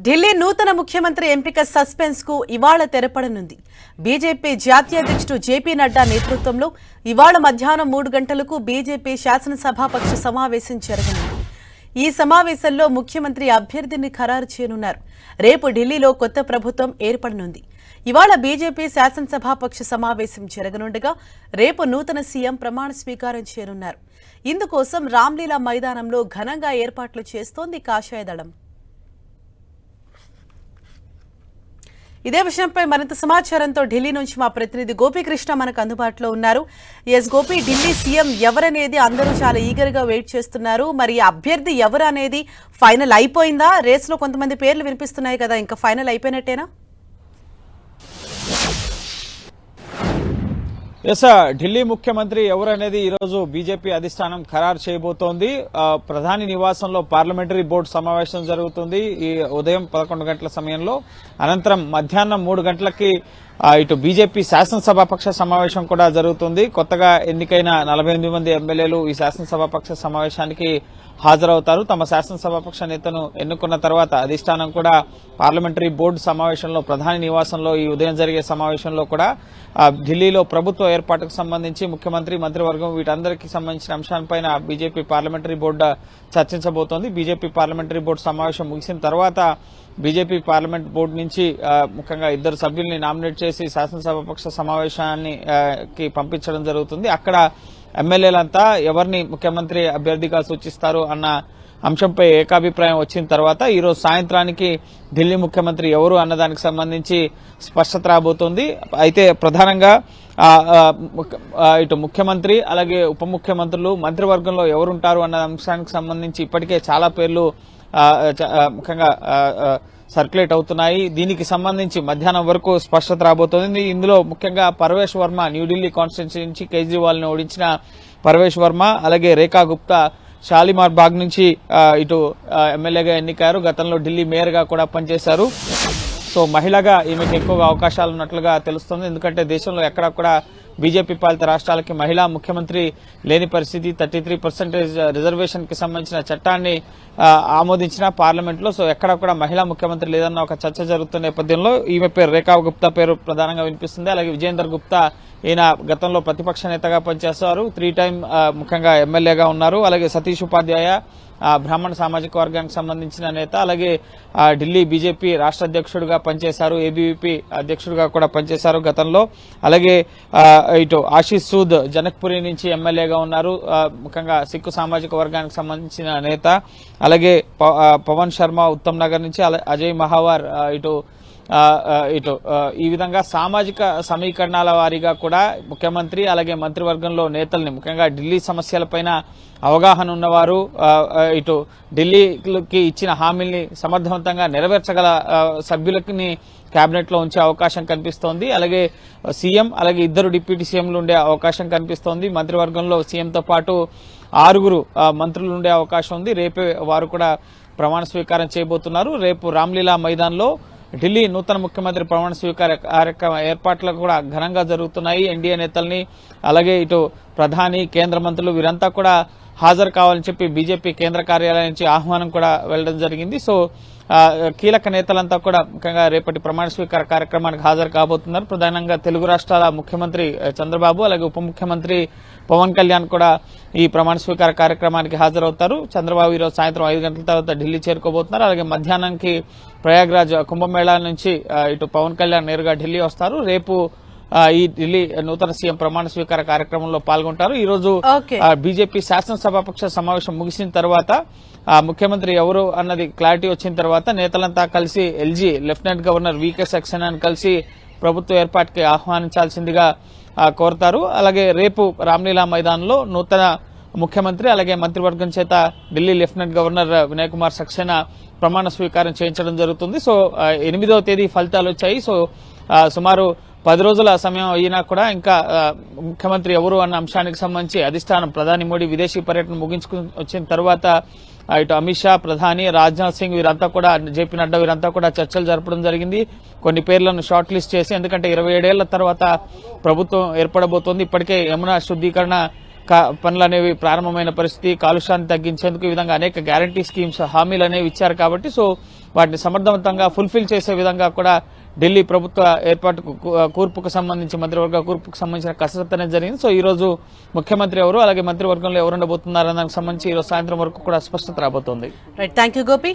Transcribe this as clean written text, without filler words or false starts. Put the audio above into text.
ఢిల్లీ నూతన ముఖ్యమంత్రి ఎంపిక సస్పెన్స్ కు ఇవాళ తెరపడనుంది. బీజేపీ జాతీయ అధ్యక్షుడు జేపీ నడ్డా నేతృత్వంలో ఇవాళ మధ్యాహ్నం 3 గంటలకు బీజేపీ శాసనసభాపక్ష సమావేశం జరగనుంది. ఈ సమావేశంలో ముఖ్యమంత్రి అభ్యర్థిని ఖరారు చేయనున్నారు. రేపు ఢిల్లీలో కొత్త ప్రభుత్వం ఏర్పడనుంది. ఇవాళ బీజేపీ శాసనసభాపక్ష సమావేశం జరగనుండగా రేపు నూతన సీఎం ప్రమాణ స్వీకారం చేయనున్నారు. ఇందుకోసం రామ్లీలా మైదానంలో ఘనంగా ఏర్పాట్లు చేస్తోంది కాషాయ దళం. ఇదే విషయంపై మరింత సమాచారంతో ఢిల్లీ నుంచి మా ప్రతినిధి గోపీకృష్ణ మనకు అందుబాటులో ఉన్నారు. ఎస్ గోపి, ఢిల్లీ సీఎం ఎవరనేది అందరూ చాలా ఈగర్ గా వెయిట్ చేస్తున్నారు. మరి అభ్యర్థి ఎవరు అనేది ఫైనల్ అయిపోయిందా? రేస్ లో కొంతమంది పేర్లు వినిపిస్తున్నాయి కదా, ఇంకా ఫైనల్ అయిపోయినట్టేనా? ఢిల్లీ ముఖ్యమంత్రి ఎవరనేది ఈరోజు బీజేపీ అధిష్టానం ఖరారు చేయబోతోంది. ప్రధాని నివాసంలో పార్లమెంటరీ బోర్డు సమావేశం జరుగుతుంది ఈ ఉదయం 11 గంటల సమయంలో. అనంతరం మధ్యాహ్నం 3 గంటలకి ఇటు బీజేపీ శాసనసభాపక్ష సమావేశం కూడా జరుగుతుంది. కొత్తగా ఎన్నికైన 48 మంది ఎమ్మెల్యేలు ఈ శాసనసభాపక్ష సమావేశానికి హాజరవుతారు. తమ శాసనసభాపక్ష నేతను ఎన్నుకున్న తర్వాత అధిష్టానం కూడా పార్లమెంటరీ బోర్డు సమావేశంలో ప్రధాని నివాసంలో ఈ ఉదయం జరిగే సమావేశంలో కూడా ఢిల్లీలో ప్రభుత్వ ఏర్పాటుకు సంబంధించి ముఖ్యమంత్రి, మంత్రివర్గం వీటందరికీ సంబంధించిన అంశాలపైన బీజేపీ పార్లమెంటరీ బోర్డు చర్చించబోతోంది. బీజేపీ పార్లమెంటరీ బోర్డు సమావేశం ముగిసిన తర్వాత బీజేపీ పార్లమెంట్ బోర్డు నుంచి ముఖ్యంగా 2 సభ్యుల్ని నామినేట్ చేసి శాసనసభాపక్ష సమావేశానికి పంపించడం జరుగుతుంది. అక్కడ ఎమ్మెల్యేలంతా ఎవరిని ముఖ్యమంత్రి అభ్యర్థిగా సూచిస్తారు అన్న అంశంపై ఏకాభిప్రాయం వచ్చిన తర్వాత ఈరోజు సాయంత్రానికి ఢిల్లీ ముఖ్యమంత్రి ఎవరు అన్నదానికి సంబంధించి స్పష్టత రాబోతోంది. అయితే ప్రధానంగా ఇటు ముఖ్యమంత్రి అలాగే ఉప ముఖ్యమంత్రులు మంత్రివర్గంలో ఎవరుంటారు అన్న అంశానికి సంబంధించి ఇప్పటికే చాలా పేర్లు ముఖ్యంగా సర్క్యులేట్ అవుతున్నాయి. దీనికి సంబంధించి మధ్యాహ్నం వరకు స్పష్టత రాబోతోంది. ఇందులో ముఖ్యంగా పర్వేష్ వర్మ, న్యూఢిల్లీ కాన్స్టిట్యున్సీ నుంచి కేజ్రీవాల్ ని ఓడించిన పర్వేష్ వర్మ, అలాగే రేఖా గుప్తా షాలిమార్ బాగ్ నుంచి ఇటు ఎమ్మెల్యేగా ఎన్నికారు. గతంలో ఢిల్లీ మేయర్ గా కూడా పనిచేశారు. సో మహిళగా ఈమెకు ఎక్కువగా అవకాశాలు ఉన్నట్లుగా తెలుస్తోంది. ఎందుకంటే దేశంలో ఎక్కడా కూడా బీజేపీ పాలిత రాష్ట్రాలకి మహిళా ముఖ్యమంత్రి లేని పరిస్థితి. 33% రిజర్వేషన్ కి సంబంధించిన చట్టాన్ని ఆమోదించిన పార్లమెంట్ లో. సో ఎక్కడ కూడా మహిళా ముఖ్యమంత్రి లేదన్న ఒక చర్చ జరుగుతున్న నేపథ్యంలో ఈమె పేరు, రేఖా గుప్తా పేరు ప్రధానంగా వినిపిస్తుంది. అలాగే విజయేందర్ గుప్తా, ఈయన గతంలో ప్రతిపక్ష నేతగా పనిచేస్తారు, 3 టైం ముఖ్యంగా ఎమ్మెల్యేగా ఉన్నారు. అలాగే సతీష్ ఉపాధ్యాయ బ్రాహ్మణ సామాజిక వర్గానికి సంబంధించిన నేత, అలాగే ఢిల్లీ బీజేపీ రాష్ట్ర అధ్యక్షుడిగా పనిచేశారు, ఏబీవీపీ అధ్యక్షుడిగా కూడా పనిచేశారు గతంలో. అలాగే ఇటు ఆశీష్ సూద్ జనక్పురి నుంచి ఎమ్మెల్యేగా ఉన్నారు, ముఖ్యంగా సిక్కు సామాజిక వర్గానికి సంబంధించిన నేత. అలాగే పవన్ శర్మ ఉత్తమ్ నగర్ నుంచి, అజయ్ మహావార్ ఇటు ఈ విధంగా సామాజిక సమీకరణాల వారీగా కూడా ముఖ్యమంత్రి అలాగే మంత్రివర్గంలో నేతల్ని, ముఖ్యంగా ఢిల్లీ సమస్యలపైన అవగాహన ఉన్నవారు, ఇటు ఢిల్లీకి ఇచ్చిన హామీల్ని సమర్థవంతంగా నెరవేర్చగల సభ్యులకి కేబినెట్ లో ఉంచే అవకాశం కనిపిస్తోంది. అలాగే సీఎం, అలాగే 2 డిప్యూటీ సీఎంలు ఉండే అవకాశం కనిపిస్తోంది. మంత్రివర్గంలో సీఎంతో పాటు 6 మంత్రులు ఉండే అవకాశం ఉంది. రేపే వారు కూడా ప్రమాణ స్వీకారం చేయబోతున్నారు. రేపు రామ్లీలా మైదాన్లో ఢిల్లీ నూతన ముఖ్యమంత్రి ప్రమాణ స్వీకార కార్యక్రమ ఏర్పాట్లు కూడా ఘనంగా జరుగుతున్నాయి. ఎన్డీఏ నేతల్ని, అలాగే ఇటు ప్రధాని, కేంద్ర మంత్రులు వీరంతా కూడా హాజరు కావాలని చెప్పి బీజేపీ కేంద్ర కార్యాలయం నుంచి ఆహ్వానం కూడా వెళ్లడం జరిగింది. సో కీలక నేతలంతా కూడా ముఖ్యంగా రేపటి ప్రమాణ స్వీకార కార్యక్రమానికి హాజరు కాబోతున్నారు. ప్రధానంగా తెలుగు రాష్ట్రాల ముఖ్యమంత్రి చంద్రబాబు, అలాగే ఉప ముఖ్యమంత్రి పవన్ కళ్యాణ్ కూడా ఈ ప్రమాణ స్వీకార కార్యక్రమానికి హాజరవుతారు. చంద్రబాబు ఈరోజు సాయంత్రం 5 గంటల తర్వాత ఢిల్లీ చేరుకోబోతున్నారు. అలాగే మధ్యాహ్నానికి ప్రయాగ్రాజ్ కుంభమేళా నుంచి ఇటు పవన్ కళ్యాణ్ నేరుగా ఢిల్లీ వస్తారు. రేపు ఈ ఢిల్లీ నూతన సీఎం ప్రమాణ స్వీకార కార్యక్రమంలో పాల్గొంటారు. ఈ రోజు బీజేపీ శాసనసభాపక్ష సమావేశం ముగిసిన తర్వాత ముఖ్యమంత్రి ఎవరు అన్నది క్లారిటీ వచ్చిన తర్వాత నేతలంతా కలిసి ఎల్జీ లెఫ్టినెంట్ గవర్నర్ వీకే సక్సేనాను కలిసి ప్రభుత్వ ఏర్పాటుకి ఆహ్వానించాల్సిందిగా కోరతారు. అలాగే రేపు రామ్లీలా మైదానంలో నూతన ముఖ్యమంత్రి అలాగే మంత్రివర్గం చేత ఢిల్లీ లెఫ్టినెంట్ గవర్నర్ వినయ్ కుమార్ సక్సేనా ప్రమాణ స్వీకారం చేయించడం జరుగుతుంది. సో 8వ తేదీ ఫలితాలు వచ్చాయి. సో సుమారు 10 రోజుల సమయం అయినా కూడా ఇంకా ముఖ్యమంత్రి ఎవరు అన్న అంశానికి సంబంధించి అధిష్టానం, ప్రధాని మోడీ విదేశీ పర్యటన ముగించుకుని వచ్చిన తర్వాత ఇటు అమిత్ షా, ప్రధాని రాజ్నాథ్ సింగ్ వీరంతా కూడా, జేపీ నడ్డా వీరంతా కూడా చర్చలు జరపడం జరిగింది. కొన్ని పేర్లను షార్ట్ లిస్ట్ చేసి, ఎందుకంటే 27 ఏళ్ల తర్వాత ప్రభుత్వం ఏర్పడబోతోంది. ఇప్పటికే యమునా శుద్ధీకరణ పనులు అనేవి ప్రారంభమైన పరిస్థితి, కాలుష్యాన్ని తగ్గించేందుకు ఈ విధంగా అనేక గ్యారంటీ స్కీమ్స్, హామీలు అనేవి ఇచ్చారు. కాబట్టి సో వాటిని సమర్థవంతంగా ఫుల్ఫిల్ చేసే విధంగా కూడా ఢిల్లీ ప్రభుత్వ ఏర్పాటుకు కూర్పుకు సంబంధించి మంత్రివర్గ కూర్పుకు సంబంధించిన కసరత్తు అనేది జరిగింది. సో ఈ రోజు ముఖ్యమంత్రి ఎవరు, అలాగే మంత్రివర్గంలో ఎవరు ఉండబోతున్నారన్న దానికి సంబంధించి ఈ రోజు సాయంత్రం వరకు కూడా స్పష్టత రాబోతోంది. Right, thank you Gopi.